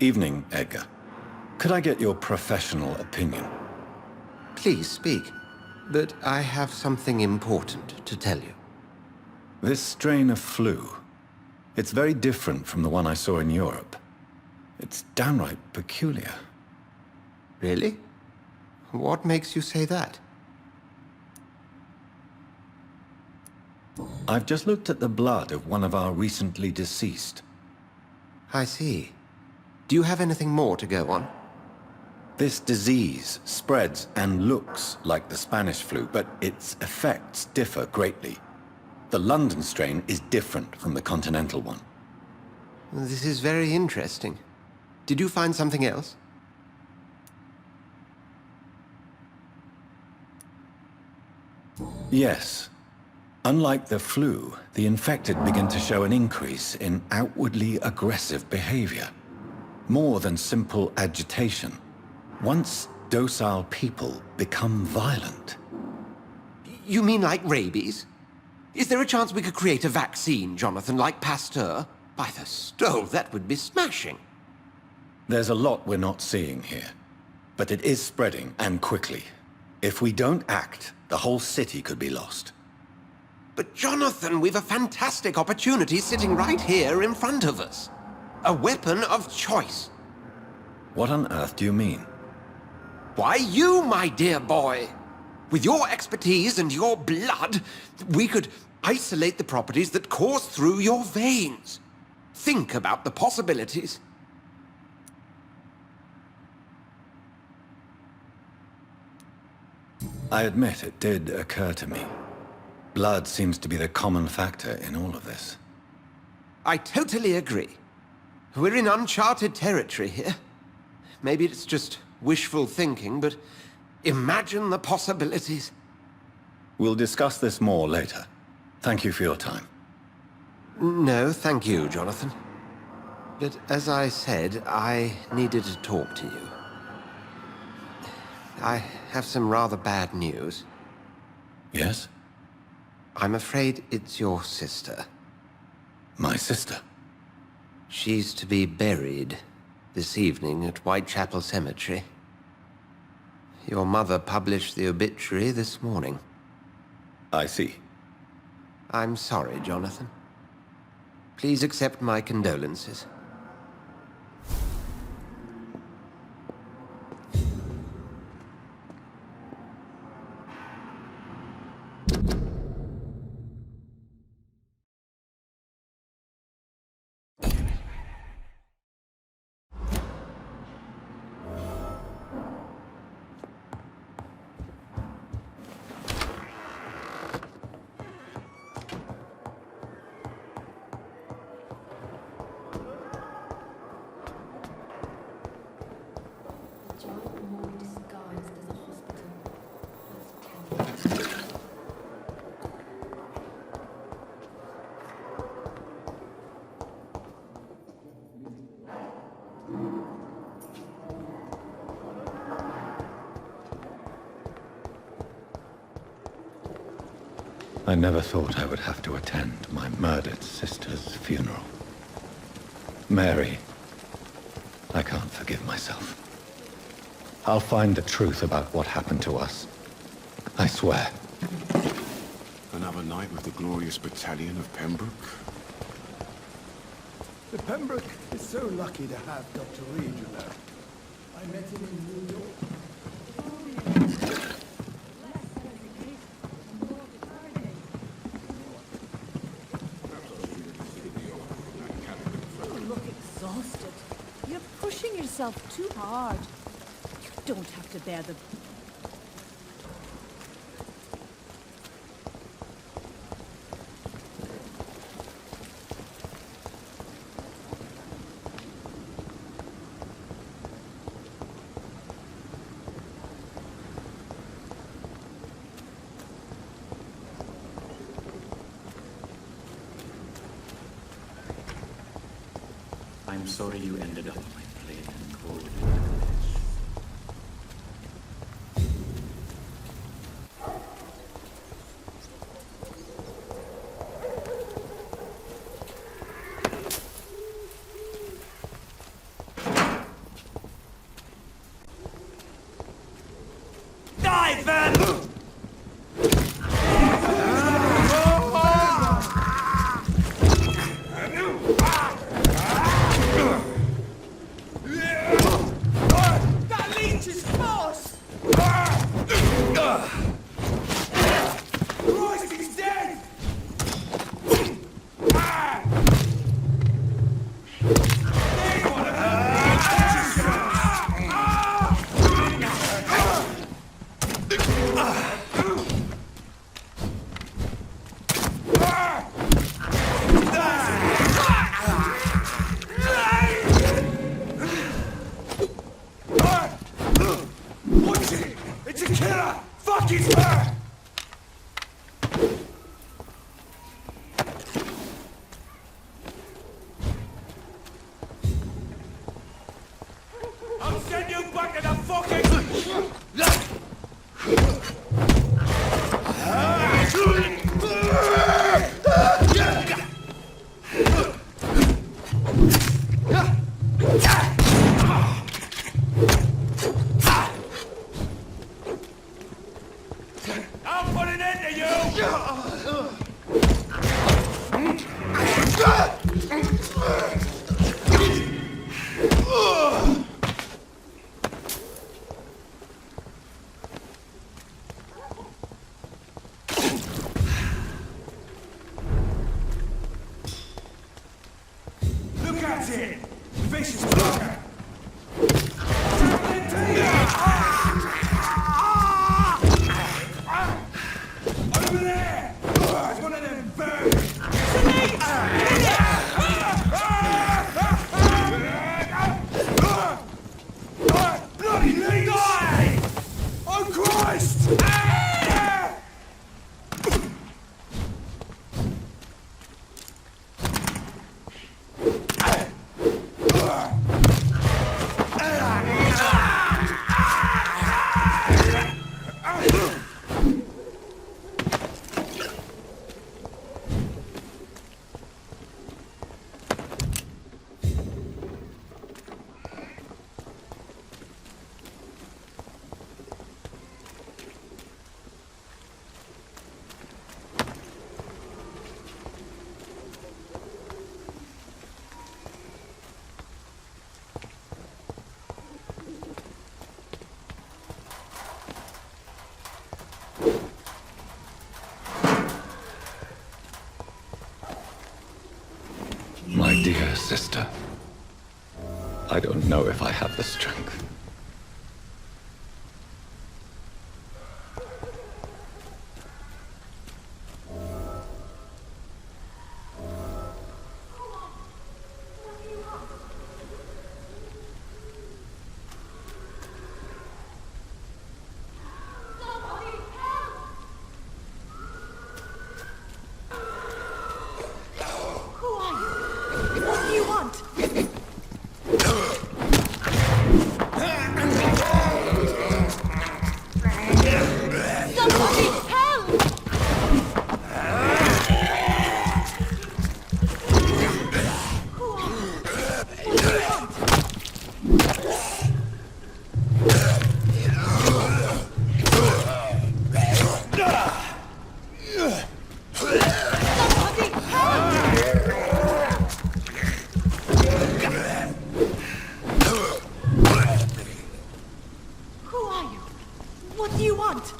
Evening, Edgar. Could I get your professional opinion? Please speak, but I have something important to tell you. This strain of flu, it's very different from the one I saw in Europe. It's downright peculiar. Really? What makes you say that? I've just looked at the blood of one of our recently deceased. I see. Do you have anything more to go on? This disease spreads and looks like the Spanish flu, but its effects differ greatly. The London strain is different from the continental one. This is very interesting. Did you find something else? Yes. Unlike the flu, the infected begin to show an increase in outwardly aggressive behavior. More than simple agitation. Once docile people become violent. You mean like rabies? Is there a chance we could create a vaccine, Jonathan, like Pasteur? By the stove, that would be smashing. There's a lot we're not seeing here. But it is spreading, and quickly. If we don't act, the whole city could be lost. But Jonathan, we've a fantastic opportunity sitting right here in front of us. A weapon of choice. What on earth do you mean? Why, you, my dear boy. With your expertise and your blood, we could isolate the properties that course through your veins. Think about the possibilities. I admit it did occur to me. Blood seems to be the common factor in all of this. I totally agree. We're in uncharted territory here. Maybe it's just wishful thinking, but imagine the possibilities. We'll discuss this more later. Thank you for your time. No, thank you, Jonathan. But as I said, I needed to talk to you. I have some rather bad news. Yes? I'm afraid it's your sister. My sister? She's to be buried this evening at Whitechapel Cemetery. Your mother published the obituary this morning. I see. I'm sorry, Jonathan. Please accept my condolences. I never thought I would have to attend my murdered sister's funeral. Mary, I can't forgive myself. I'll find the truth about what happened to us. I swear. Another night with the glorious battalion of Pembroke? The Pembroke is so lucky to have Dr. Reid, you know. I met him in New York. You look exhausted. You're pushing yourself too hard. You don't have to bear the... I'm sorry you ended up playing cold. I'll send you back to the fucking... I'll put an end to you! Look at it! Vicious fucker! Over there! It's one of them birds! Bloody leech! Die! Oh Christ! My dear sister, I don't know if I have the strength. Who are you? What do you want? Somebody help! Who are you? What do you want? Somebody help! Who are you? What do you want?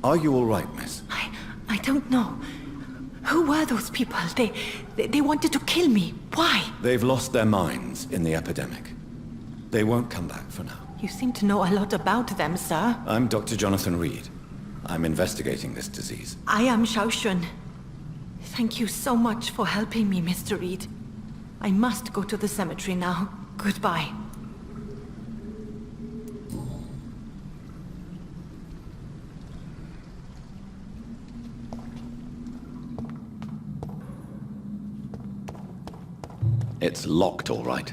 Are you all right, miss? I don't know. Who were those people? They wanted to kill me. Why? They've lost their minds in the epidemic. They won't come back for now. You seem to know a lot about them, sir. I'm Dr. Jonathan Reid. I'm investigating this disease. I am Xiaoxun. Thank you so much for helping me, Mr. Reid. I must go to the cemetery now. Goodbye. It's locked, all right.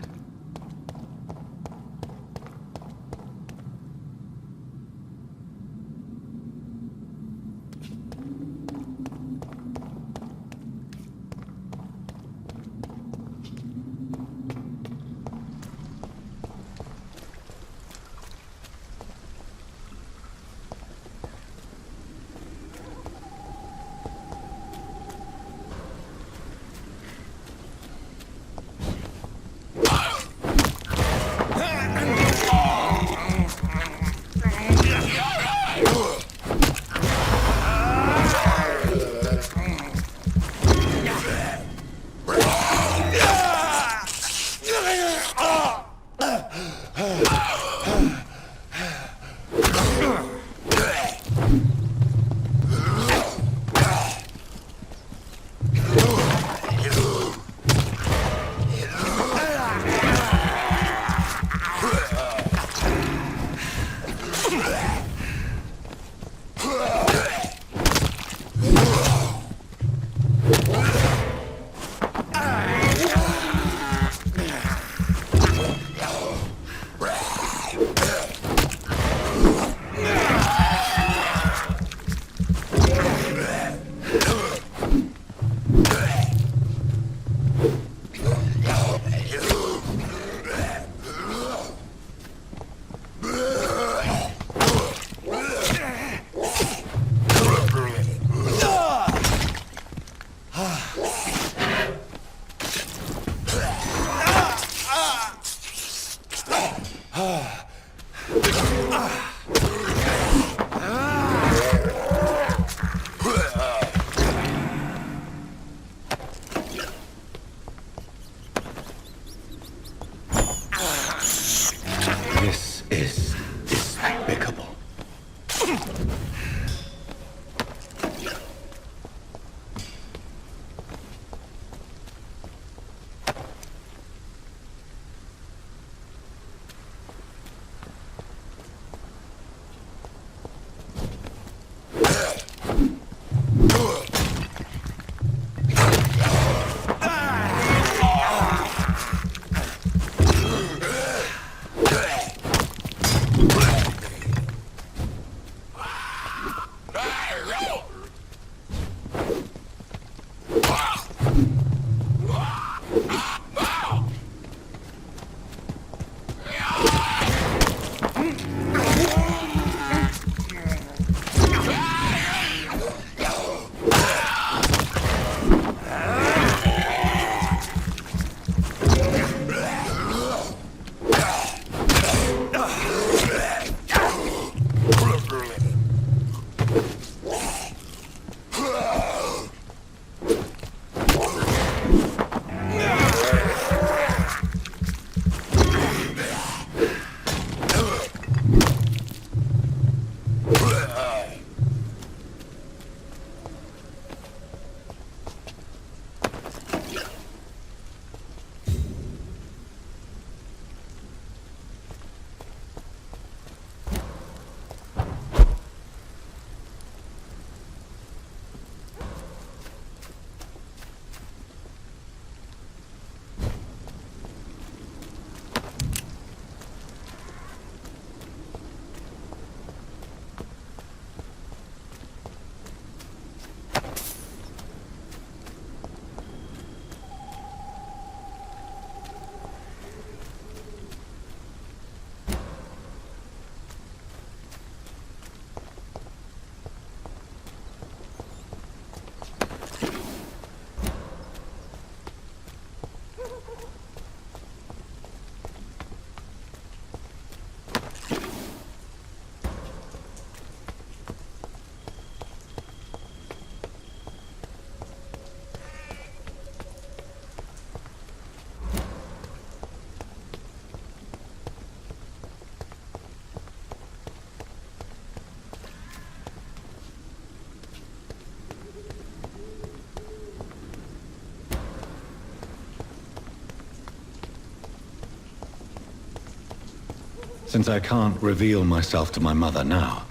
Since I can't reveal myself to my mother now,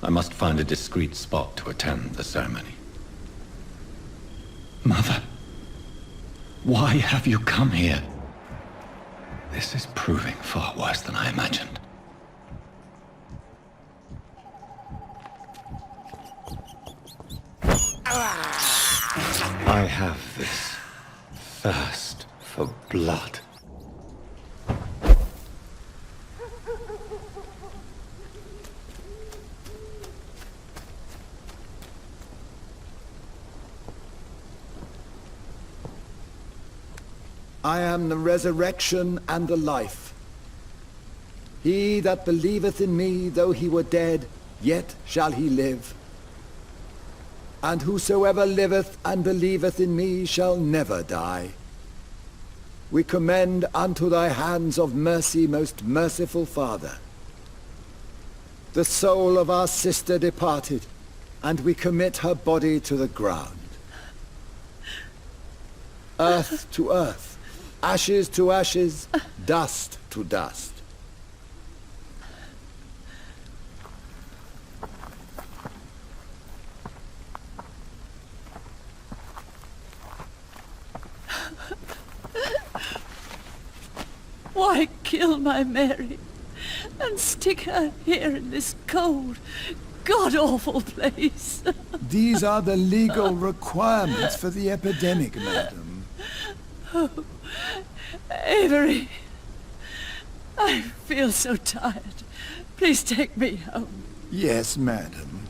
I must find a discreet spot to attend the ceremony. Mother, why have you come here? This is proving far worse than I imagined. I have this thirst for blood. I am the resurrection and the life. He that believeth in me, though he were dead, yet shall he live. And whosoever liveth and believeth in me shall never die. We commend unto thy hands of mercy, most merciful Father, the soul of our sister departed, and we commit her body to the ground. Earth to earth, ashes to ashes, dust to dust. Why kill my Mary and stick her here in this cold, god-awful place? These are the legal requirements for the epidemic, madam. Oh, Avery, I feel so tired. Please take me home. Yes, madam.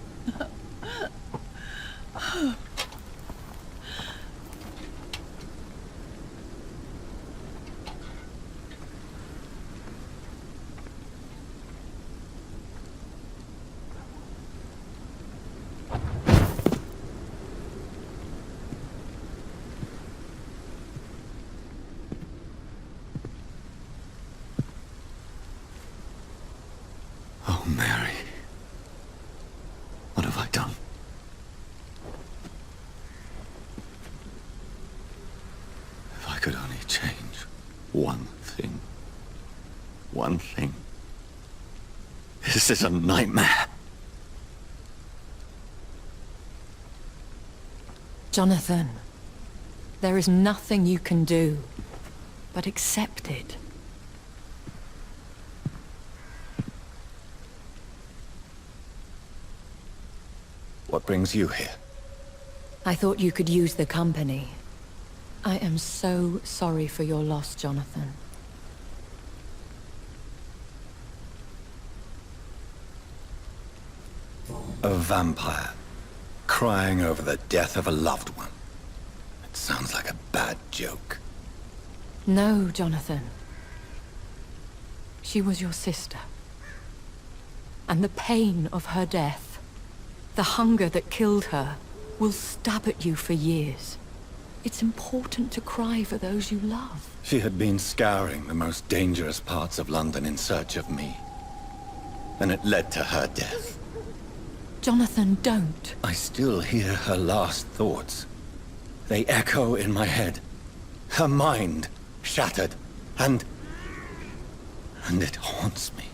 Oh, Mary. What have I done? If I could only change one thing. One thing. This is a nightmare. Jonathan, there is nothing you can do but accept it. What brings you here? I thought you could use the company. I am so sorry for your loss, Jonathan. A vampire, crying over the death of a loved one. It sounds like a bad joke. No, Jonathan. She was your sister. And the pain of her death, the hunger that killed her, will stab at you for years. It's important to cry for those you love. She had been scouring the most dangerous parts of London in search of me. And it led to her death. Jonathan, don't. I still hear her last thoughts. They echo in my head. Her mind shattered, and it haunts me.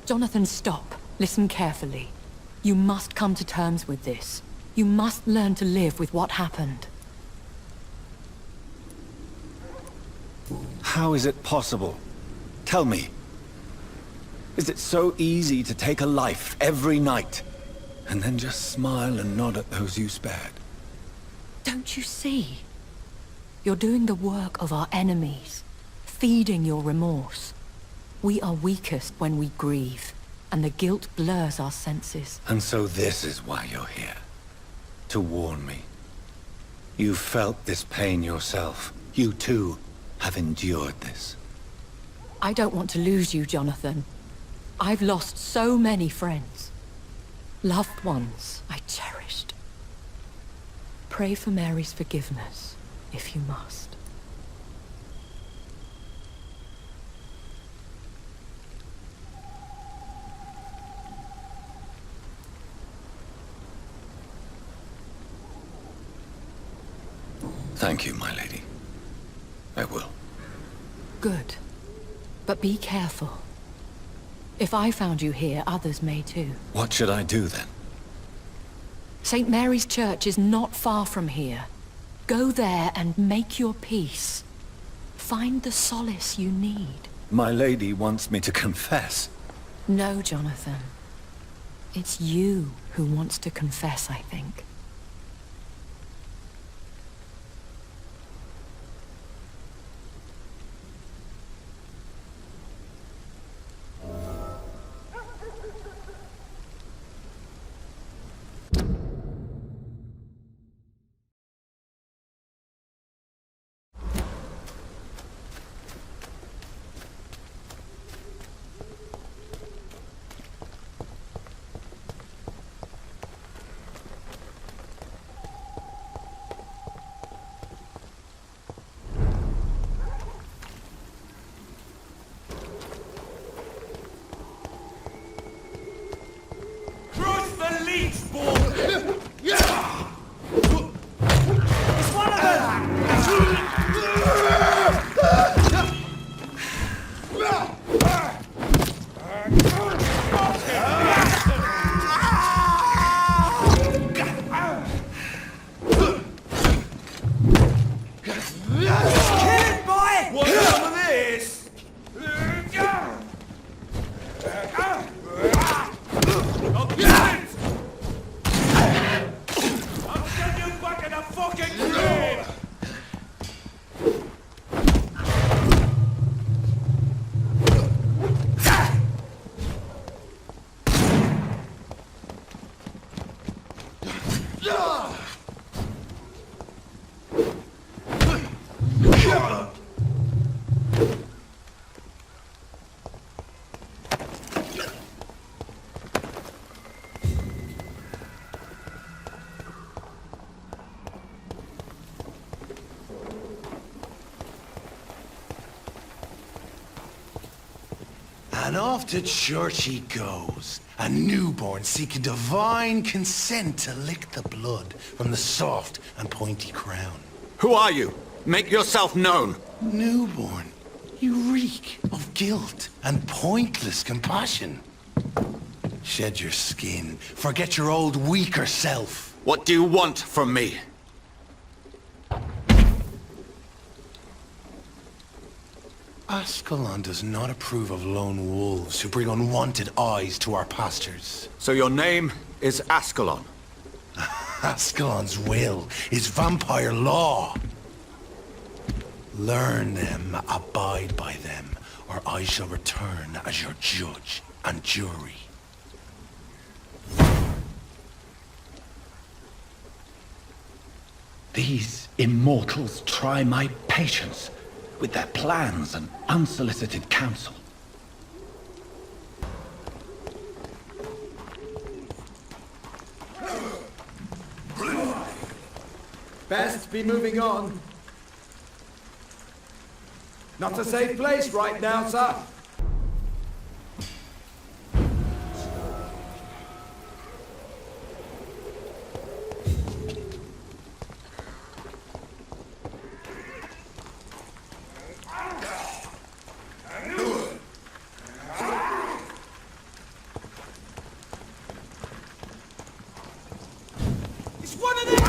Jonathan, stop. Listen carefully. You must come to terms with this. You must learn to live with what happened. How is it possible? Tell me. Is it so easy to take a life every night, and then just smile and nod at those you spared? Don't you see? You're doing the work of our enemies, feeding your remorse. We are weakest when we grieve, and the guilt blurs our senses. And so this is why you're here. To warn me. You felt this pain yourself. You too have endured this. I don't want to lose you, Jonathan. I've lost so many friends. Loved ones I cherished. Pray for Mary's forgiveness, if you must. Thank you, my lady. I will. Good. But be careful. If I found you here, others may too. What should I do then? St. Mary's Church is not far from here. Go there and make your peace. Find the solace you need. My lady wants me to confess. No, Jonathan. It's you who wants to confess, I think. Cross the leech ball! It's one of them! Kill it, boy! Want some of this? I'll get it! I'll send you back in a fucking grave! And off to church he goes, a newborn seeking divine consent to lick the blood from the soft and pointy crown. Who are you? Make yourself known. Newborn, you reek of guilt and pointless compassion. Shed your skin, forget your old weaker self. What do you want from me? Ascalon does not approve of lone wolves who bring unwanted eyes to our pastures. So your name is Ascalon. Ascalon's will is vampire law. Learn them, abide by them, or I shall return as your judge and jury. These immortals try my patience with their plans and unsolicited counsel. Best be moving on. Not a safe place right now, sir. It's one of them!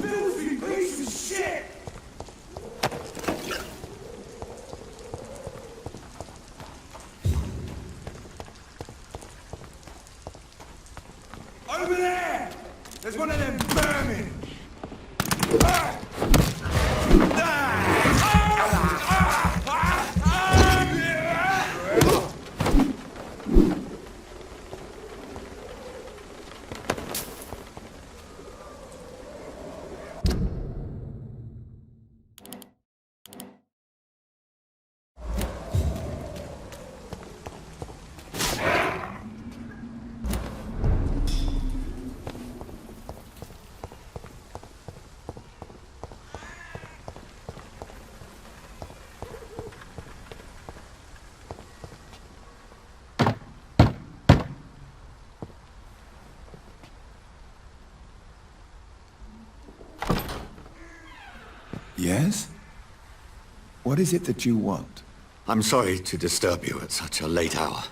Filthy piece of shit! Over there! There's one of them vermin! Yes? What is it that you want? I'm sorry to disturb you at such a late hour.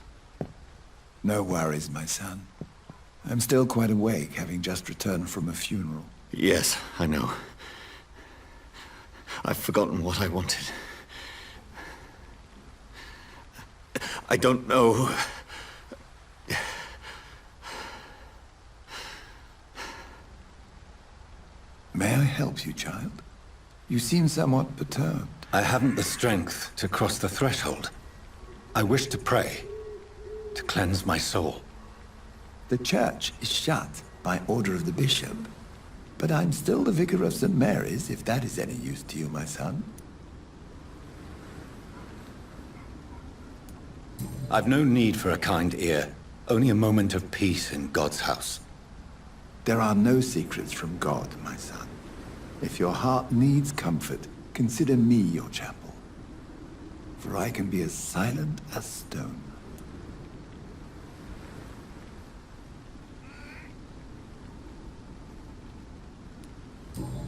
No worries, my son. I'm still quite awake, having just returned from a funeral. Yes, I know. I've forgotten what I wanted. I don't know. May I help you, child? You seem somewhat perturbed. I haven't the strength to cross the threshold. I wish to pray, to cleanse my soul. The church is shut by order of the bishop. But I'm still the vicar of St. Mary's, if that is any use to you, my son. I've no need for a kind ear, only a moment of peace in God's house. There are no secrets from God, my son. If your heart needs comfort, consider me your chapel. For I can be as silent as stone.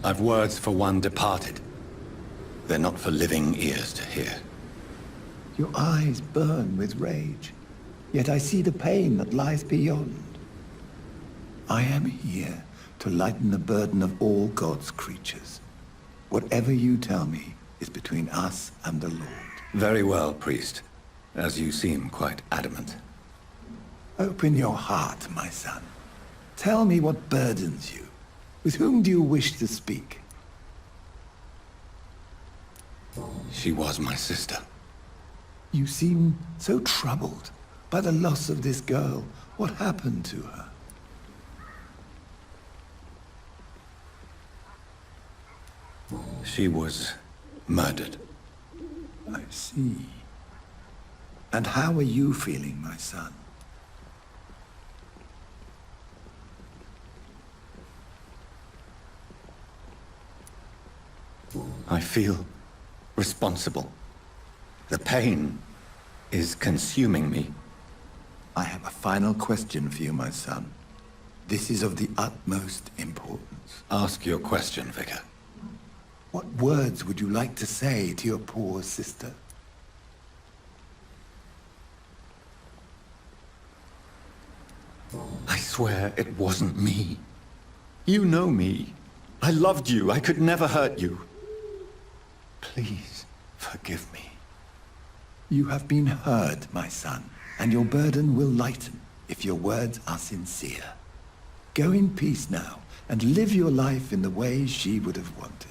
I've words for one departed. They're not for living ears to hear. Your eyes burn with rage, yet I see the pain that lies beyond. I am here to lighten the burden of all God's creatures. Whatever you tell me is between us and the Lord. Very well, priest, as you seem quite adamant. Open your heart, my son. Tell me what burdens you. With whom do you wish to speak? She was my sister. You seem so troubled by the loss of this girl. What happened to her? She was murdered. I see. And how are you feeling, my son? I feel responsible. The pain is consuming me. I have a final question for you, my son. This is of the utmost importance. Ask your question, Vicar. What words would you like to say to your poor sister? I swear it wasn't me. You know me. I loved you. I could never hurt you. Please, forgive me. You have been heard, my son, and your burden will lighten if your words are sincere. Go in peace now, and live your life in the way she would have wanted.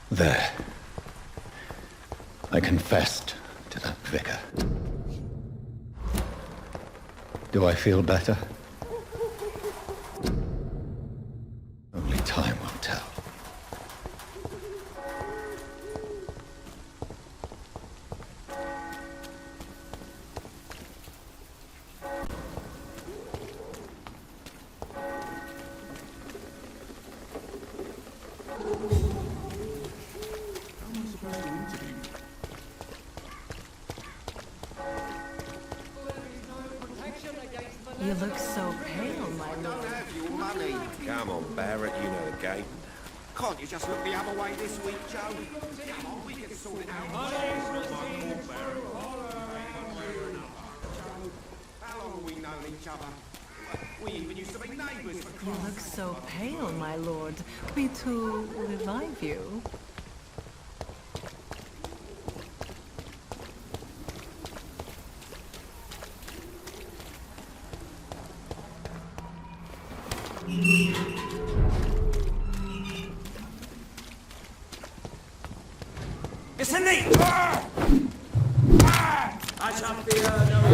There. I confessed to that vicar. Do I feel better? Only time will tell. You look so pale, my lord. Come on, Barrett, you know the game. Can't you just look the other way this week, Joe? Come on, we can sort it out. How long have we known each other? We even used to be neighbours for You look so pale, my lord. Me to revive you. It's a knee! I shall fear no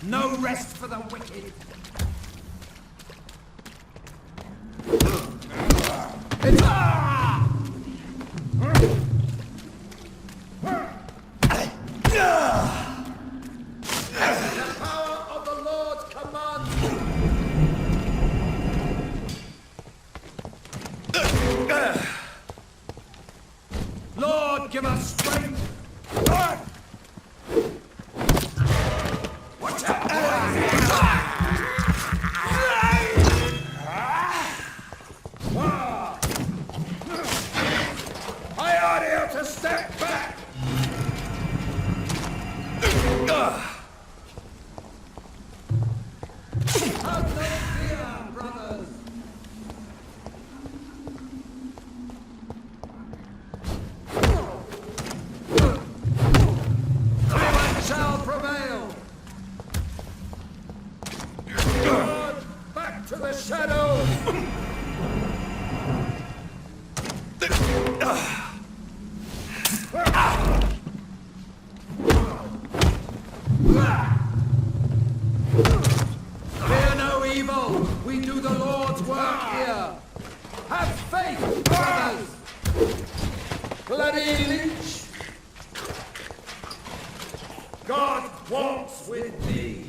No rest for the wicked. Lord, give us strength! Watch out, I ought you to step back! Have no fear, brothers! Good shall prevail! Good! Back to the shadows! Fear no evil! We do the Lord's work here! Have faith, brothers! Bloody leech! God walks with thee!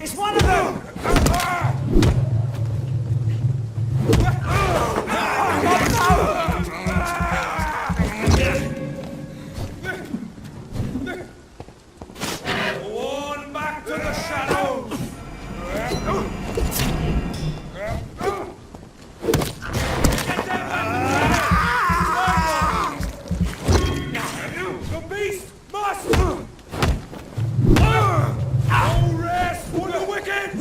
It's one of them! One back to the shadows! The beast must! No rest for the wicked!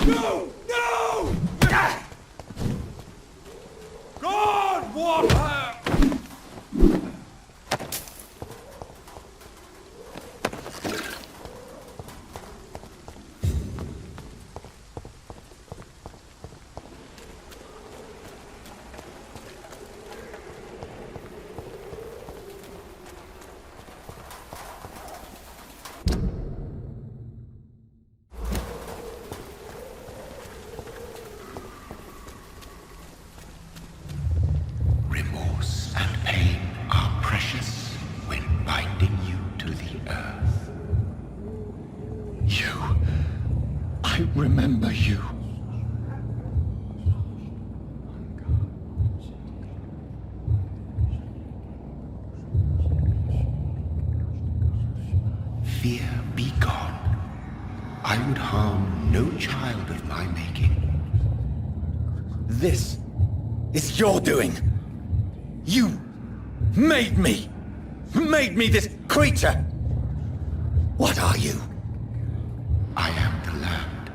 No! No! God, what her! Remorse and pain are precious when binding you to the earth. You. I remember you. Fear be gone. I would harm no child of my making. This is your doing. You made me this creature. What are you? I am the land.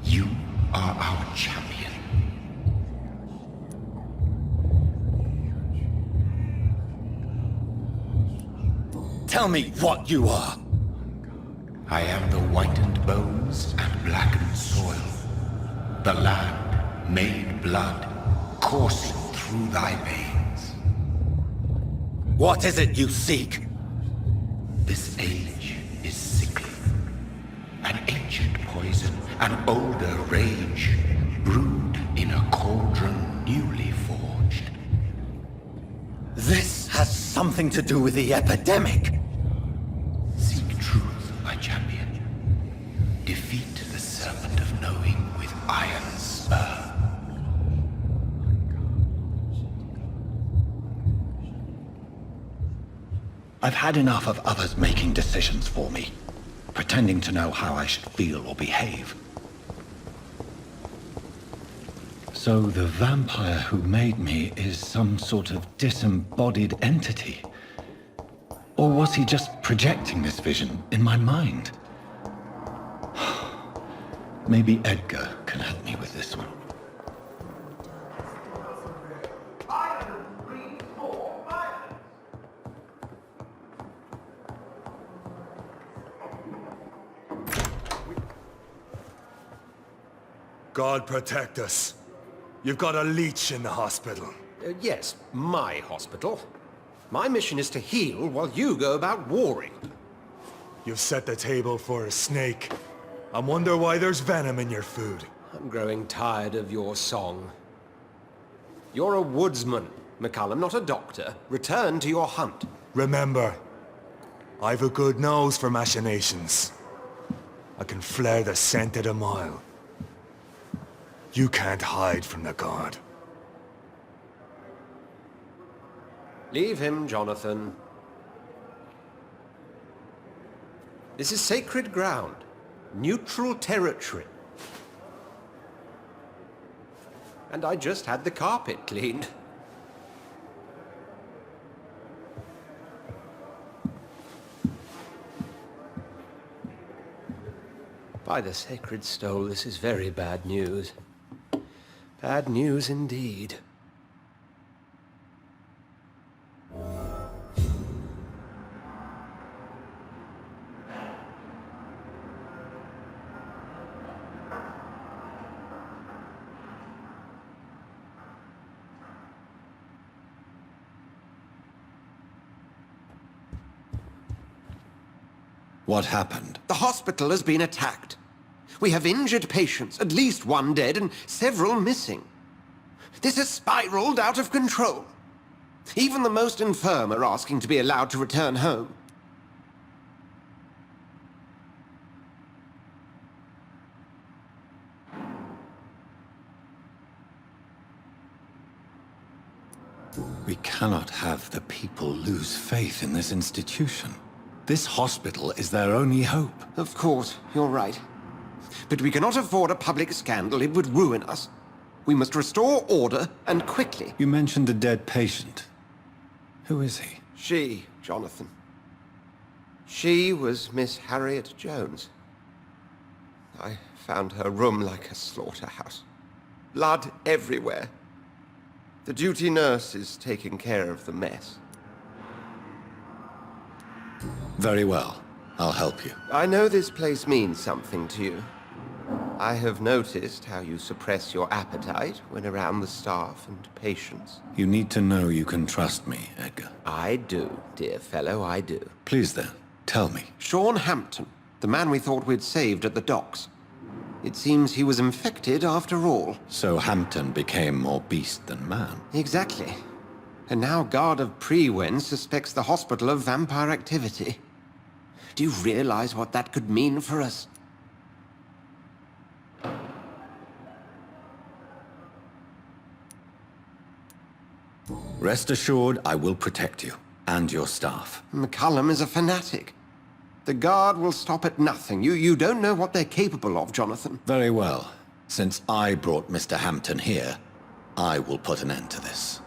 You are our champion. Tell me what you are. I am the whitened bones and blackened soil. The land made blood coursing through thy veins. What is it you seek? This age is sickly. An ancient poison, an older rage, brewed in a cauldron newly forged. This has something to do with the epidemic. Seek truth, my champion. Defeat the serpent of knowing with iron spur. I've had enough of others making decisions for me, pretending to know how I should feel or behave. So the vampire who made me is some sort of disembodied entity? Or was he just projecting this vision in my mind? Maybe Edgar can help me with this one. God protect us. You've got a leech in the hospital. Yes, my hospital. My mission is to heal while you go about warring. You've set the table for a snake. I wonder why there's venom in your food. I'm growing tired of your song. You're a woodsman, McCullum, not a doctor. Return to your hunt. Remember, I've a good nose for machinations. I can flare the scent at a mile. You can't hide from the god. Leave him, Jonathan. This is sacred ground. Neutral territory. And I just had the carpet cleaned. By the sacred stole, this is very bad news. Bad news indeed. What happened? The hospital has been attacked. We have injured patients, at least one dead and several missing. This has spiraled out of control. Even the most infirm are asking to be allowed to return home. We cannot have the people lose faith in this institution. This hospital is their only hope. Of course, you're right. But we cannot afford a public scandal. It would ruin us. We must restore order, and quickly. You mentioned a dead patient. Who is he? She, Jonathan. She was Miss Harriet Jones. I found her room like a slaughterhouse. Blood everywhere. The duty nurse is taking care of the mess. Very well. I'll help you. I know this place means something to you. I have noticed how you suppress your appetite when around the staff and patients. You need to know you can trust me, Edgar. I do, dear fellow, I do. Please then, tell me. Sean Hampton, the man we thought we'd saved at the docks. It seems he was infected after all. So Hampton became more beast than man. Exactly. And now Guard of Prewen suspects the hospital of vampire activity. Do you realize what that could mean for us? Rest assured, I will protect you, and your staff. McCullum is a fanatic. The Guard will stop at nothing. You don't know what they're capable of, Jonathan. Very well. Since I brought Mr. Hampton here, I will put an end to this.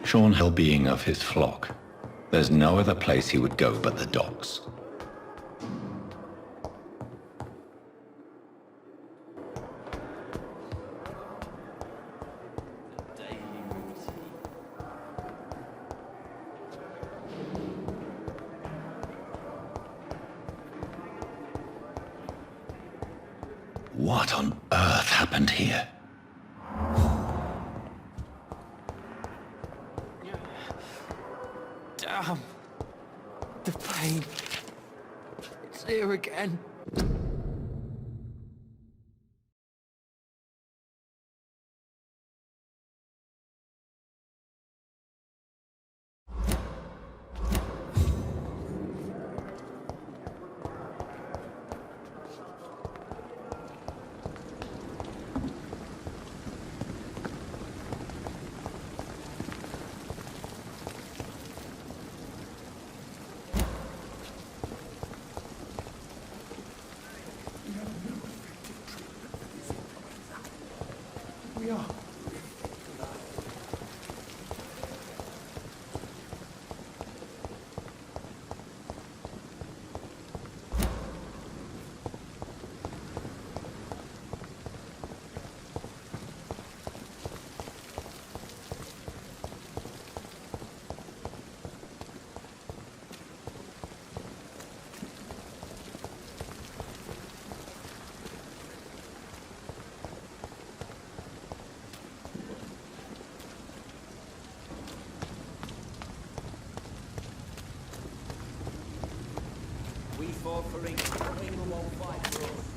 Sean Hill being of his flock. There's no other place he would go but the docks. What on earth happened here? Damn. The pain. It's here again. We fought for England. England won't fight for us.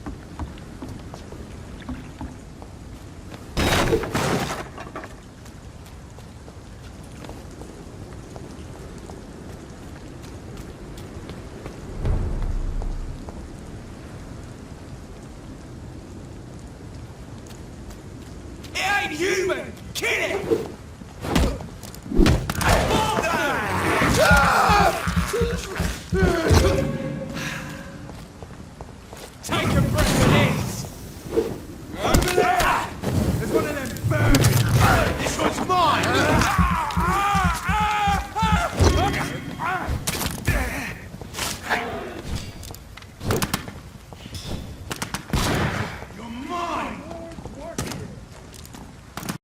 It ain't human! Kill it!